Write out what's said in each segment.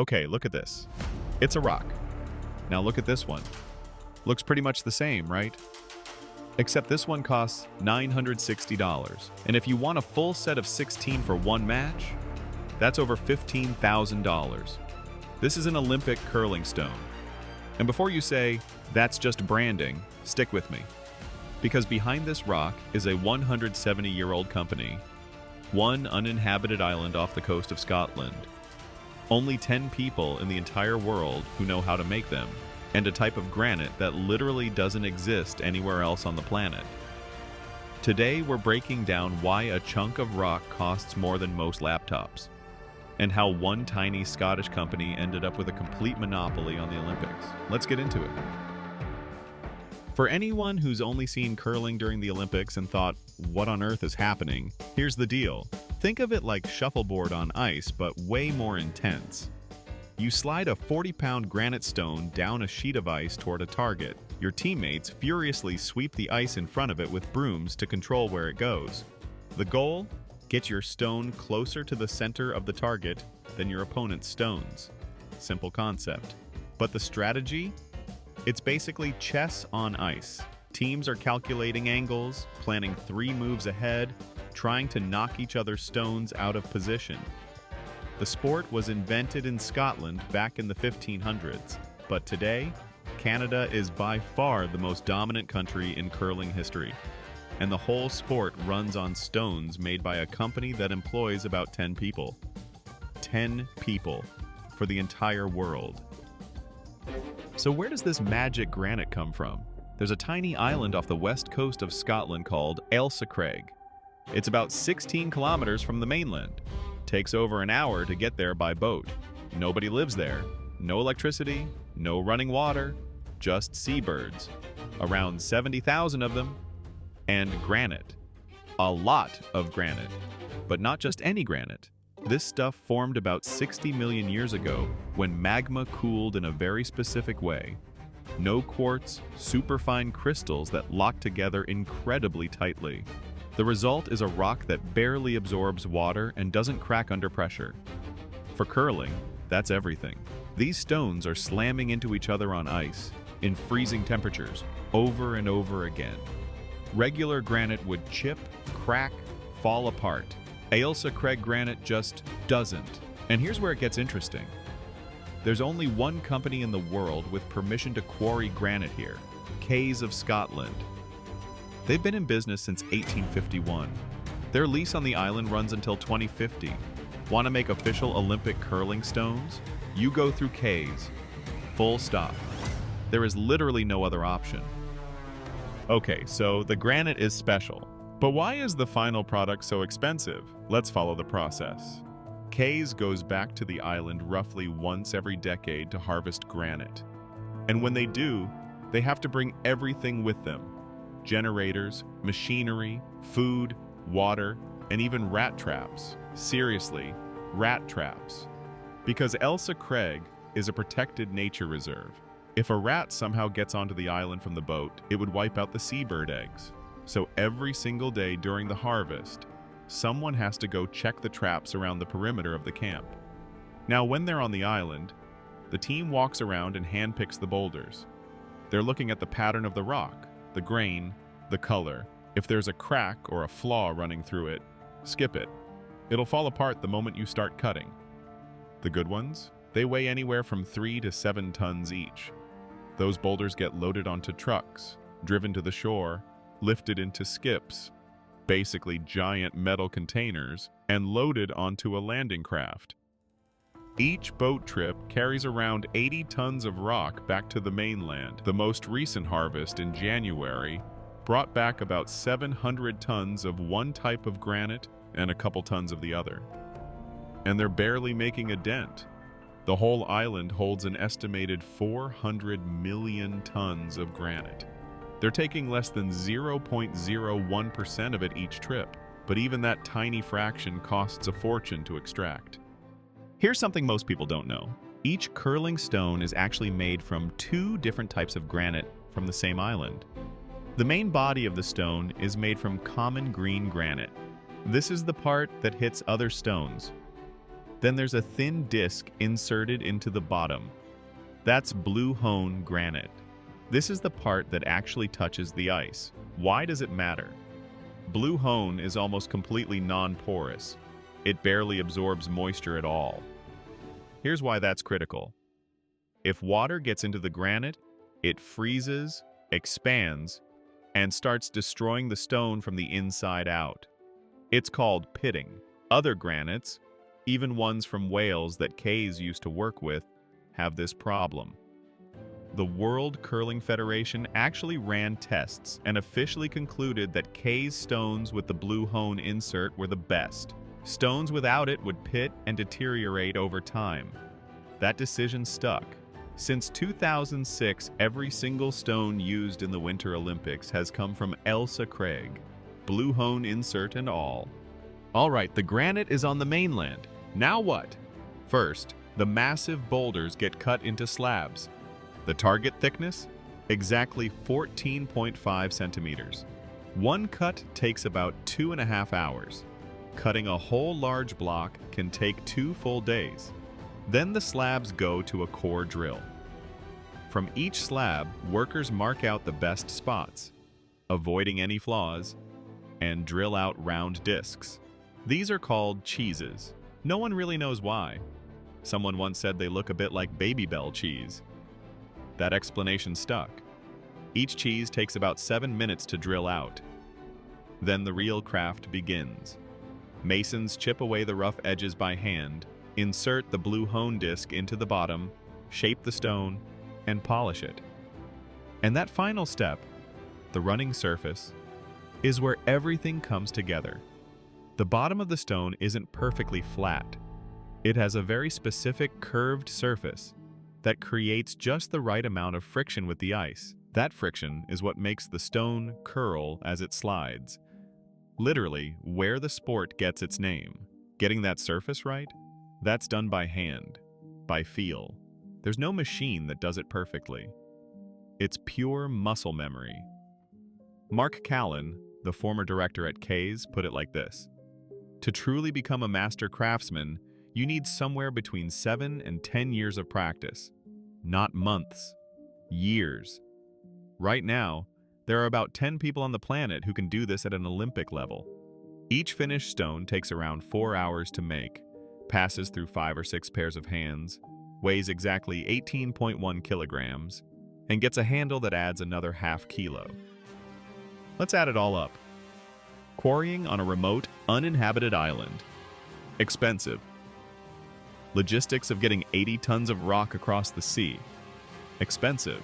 Okay, look at this. It's a rock. Now look at this one. Looks pretty much the same, right? Except this one costs $960. And if you want a full set of 16 for one match, that's over $15,000. This is an Olympic curling stone. And before you say, that's just branding, stick with me. Because behind this rock is a 170-year-old company, one uninhabited island off the coast of Scotland. Only 10 people in the entire world who know how to make them, and a type of granite that literally doesn't exist anywhere else on the planet. Today we're breaking down why a chunk of rock costs more than most laptops, and how one tiny Scottish company ended up with a complete monopoly on the Olympics. Let's get into it. For anyone who's only seen curling during the Olympics and thought, what on earth is happening? Here's the deal. Think of it like shuffleboard on ice, but way more intense. You slide a 40-pound granite stone down a sheet of ice toward a target. Your teammates furiously sweep the ice in front of it with brooms to control where it goes. The goal? Get your stone closer to the center of the target than your opponent's stones. Simple concept. But the strategy? It's basically chess on ice. Teams are calculating angles, planning 3 moves ahead, trying to knock each other's stones out of position. The sport was invented in Scotland back in the 1500s, but today, Canada is by far the most dominant country in curling history. And the whole sport runs on stones made by a company that employs about 10 people. 10 people for the entire world. So where does this magic granite come from? There's a tiny island off the west coast of Scotland called Ailsa Craig. It's about 16 kilometers from the mainland. Takes over an hour to get there by boat. Nobody lives there. No electricity, no running water, just seabirds. Around 70,000 of them. And granite. A lot of granite. But not just any granite. This stuff formed about 60 million years ago when magma cooled in a very specific way. No quartz, superfine crystals that lock together incredibly tightly. The result is a rock that barely absorbs water and doesn't crack under pressure. For curling, that's everything. These stones are slamming into each other on ice, in freezing temperatures, over and over again. Regular granite would chip, crack, fall apart. Ailsa Craig granite just doesn't. And here's where it gets interesting. There's only one company in the world with permission to quarry granite here, Kays of Scotland. They've been in business since 1851. Their lease on the island runs until 2050. Want to make official Olympic curling stones? You go through Kays. Full stop. There is literally no other option. Okay, so the granite is special. But why is the final product so expensive? Let's follow the process. Kays goes back to the island roughly once every decade to harvest granite. And when they do, they have to bring everything with them. Generators, machinery, food, water, and even rat traps. Seriously, rat traps. Because Ailsa Craig is a protected nature reserve. If a rat somehow gets onto the island from the boat, it would wipe out the seabird eggs. So every single day during the harvest, someone has to go check the traps around the perimeter of the camp. Now, when they're on the island, the team walks around and handpicks the boulders. They're looking at the pattern of the rock, the grain, the color. If there's a crack or a flaw running through it, skip it. It'll fall apart the moment you start cutting. The good ones? They weigh anywhere from 3 to 7 tons each. Those boulders get loaded onto trucks, driven to the shore, lifted into skips, basically giant metal containers, and loaded onto a landing craft. Each boat trip carries around 80 tons of rock back to the mainland. The most recent harvest in January brought back about 700 tons of one type of granite and a couple tons of the other. And they're barely making a dent. The whole island holds an estimated 400 million tons of granite. They're taking less than 0.01% of it each trip, but even that tiny fraction costs a fortune to extract. Here's something most people don't know. Each curling stone is actually made from 2 different types of granite from the same island. The main body of the stone is made from common green granite. This is the part that hits other stones. Then there's a thin disc inserted into the bottom. That's blue hone granite. This is the part that actually touches the ice. Why does it matter? Blue hone is almost completely non-porous. It barely absorbs moisture at all. Here's why that's critical. If water gets into the granite, it freezes, expands, and starts destroying the stone from the inside out. It's called pitting. Other granites, even ones from Wales that Kays used to work with, have this problem. The World Curling Federation actually ran tests and officially concluded that Kays stones with the blue hone insert were the best. Stones without it would pit and deteriorate over time. That decision stuck. Since 2006, every single stone used in the Winter Olympics has come from Elsa Craig, blue hone insert and all. All right, the granite is on the mainland. Now what? First, the massive boulders get cut into slabs. The target thickness? Exactly 14.5 centimeters. One cut takes about 2.5 hours. Cutting a whole large block can take 2 full days. Then the slabs go to a core drill. From each slab, workers mark out the best spots, avoiding any flaws, and drill out round discs. These are called cheeses. No one really knows why. Someone once said they look a bit like Baby Bell cheese. That explanation stuck. Each cheese takes about 7 minutes to drill out. Then the real craft begins. Masons chip away the rough edges by hand, insert the blue hone disc into the bottom, shape the stone, and polish it. And that final step, the running surface, is where everything comes together. The bottom of the stone isn't perfectly flat. It has a very specific curved surface that creates just the right amount of friction with the ice. That friction is what makes the stone curl as it slides. Literally, where the sport gets its name. Getting that surface right? That's done by hand, by feel. There's no machine that does it perfectly. It's pure muscle memory. Mark Callan, the former director at Kays, put it like this: to truly become a master craftsman, you need somewhere between 7 and 10 years of practice. Not months, years. Right now, there are about 10 people on the planet who can do this at an Olympic level. Each finished stone takes around 4 hours to make, passes through 5 or 6 pairs of hands, weighs exactly 18.1 kilograms, and gets a handle that adds another ½ kilo. Let's add it all up. Quarrying on a remote, uninhabited island. Expensive. Logistics of getting 80 tons of rock across the sea. Expensive.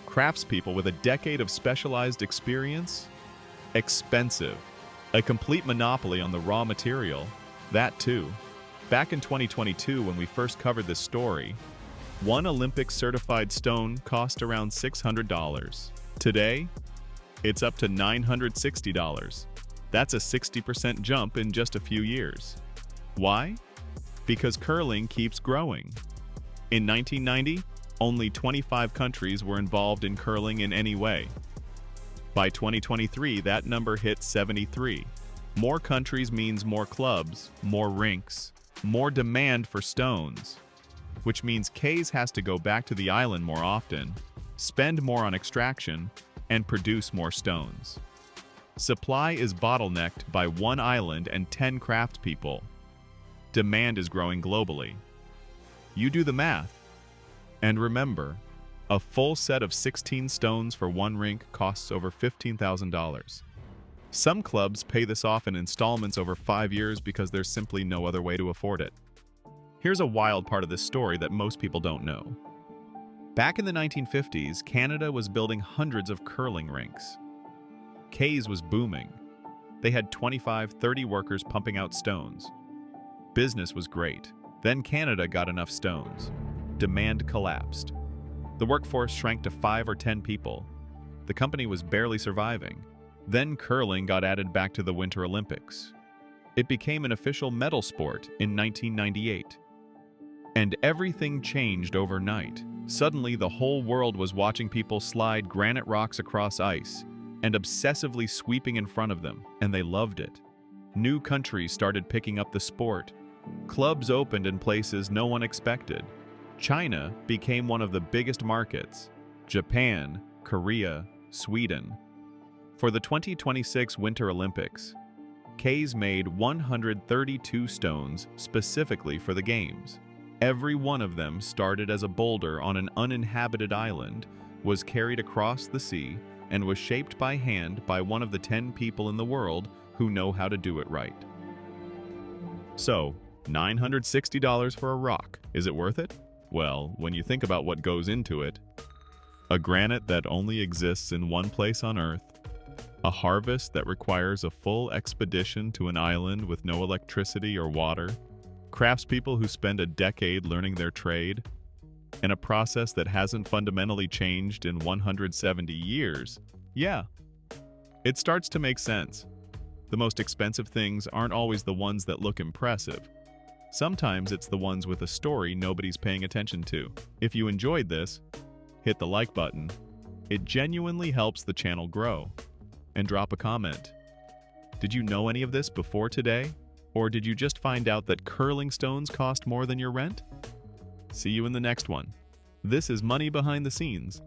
Craftspeople with a decade of specialized experience. Expensive. A complete monopoly on the raw material. That too. Back in 2022, when we first covered this story, one Olympic certified stone cost around $600. Today, it's up to $960. That's a 60% jump in just a few years. Why? Because curling keeps growing. In 1990, only 25 countries were involved in curling in any way. By 2023, that number hit 73. More countries means more clubs, more rinks, more demand for stones, which means Kays has to go back to the island more often, spend more on extraction, and produce more stones. Supply is bottlenecked by one island and 10 craftspeople. Demand is growing globally. You do the math. And remember, a full set of 16 stones for one rink costs over $15,000. Some clubs pay this off in installments over 5 years because there's simply no other way to afford it. Here's a wild part of this story that most people don't know. Back in the 1950s, Canada was building hundreds of curling rinks. Kays was booming. They had 25-30 workers pumping out stones. Business was great. Then Canada got enough stones. Demand collapsed. The workforce shrank to 5 or 10 people. The company was barely surviving. Then curling got added back to the Winter Olympics. It became an official medal sport in 1998. And everything changed overnight. Suddenly, the whole world was watching people slide granite rocks across ice and obsessively sweeping in front of them, and they loved it. New countries started picking up the sport. Clubs opened in places no one expected. China became one of the biggest markets. Japan, Korea, Sweden. For the 2026 Winter Olympics, K's made 132 stones specifically for the Games. Every one of them started as a boulder on an uninhabited island, was carried across the sea, and was shaped by hand by one of the 10 people in the world who know how to do it right. So, $960 for a rock. Is it worth it? Well, when you think about what goes into it, a granite that only exists in one place on Earth, a harvest that requires a full expedition to an island with no electricity or water, craftspeople who spend a decade learning their trade, and a process that hasn't fundamentally changed in 170 years, yeah, it starts to make sense. The most expensive things aren't always the ones that look impressive. Sometimes it's the ones with a story nobody's paying attention to. If you enjoyed this, hit the like button. It genuinely helps the channel grow. And drop a comment. Did you know any of this before today? Or did you just find out that curling stones cost more than your rent? See you in the next one. This is Money Behind the Scenes.